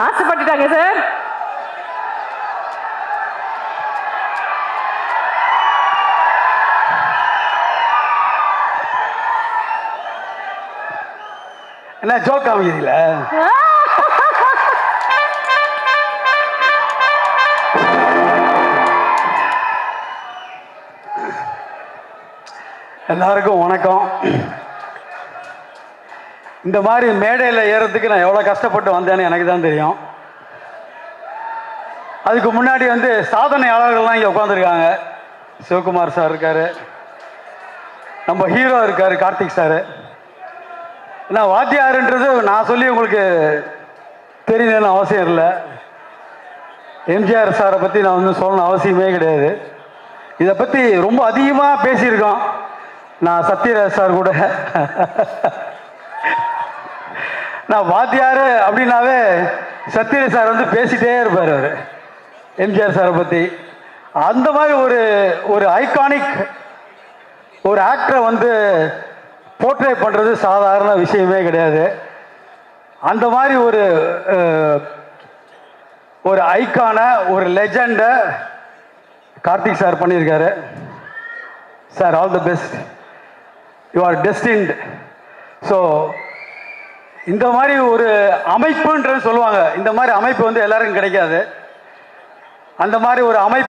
ஆசைப்பட்டுட்டாங்க sir. என்ன joke காமிக்கிறீங்களா? எல்லாருக்கும் வணக்கம். இந்த மாதிரி மேடையில் ஏறதுக்கு நான் எவ்வளோ கஷ்டப்பட்டு வந்தேன்னு எனக்கு தான் தெரியும். அதுக்கு முன்னாடி சாதனையாளர்கள்லாம் இங்கே உட்காந்துருக்காங்க. சிவகுமார் சார் இருக்கார், நம்ம ஹீரோ இருக்கார் கார்த்திக் சார். ஏன்னா வாத்தியாருன்றது நான் சொல்லி உங்களுக்கு தெரியணும்னு அவசியம் இல்லை. எம்ஜிஆர் சாரை பற்றி நான் சொல்லணும் அவசியமே கிடையாது. இதை பற்றி ரொம்ப அதிகமாக பேசியிருக்கோம் நான் சத்யராஜ் சார் கூட. நான் வாத்தியார் அப்படின்னாவே சத்யராஜ் சார் பேசிட்டே இருப்பார் அவர் எம்ஜிஆர் சாரை பற்றி. அந்த மாதிரி ஒரு ஐகானிக் ஒரு ஆக்டரை போர்ட்ரே பண்ணுறது சாதாரண விஷயமே கிடையாது. அந்த மாதிரி ஒரு ஐக்கான ஒரு லெஜண்டை கார்த்திக் சார் பண்ணியிருக்காரு. Sir, all the best. You are destined. So இந்த மாதிரி ஒரு அமைப்புன்றது சொல்லுவாங்க. இந்த மாதிரி அமைப்பு எல்லாருக்கும் கிடைக்காது. அந்த மாதிரி ஒரு அமைப்பு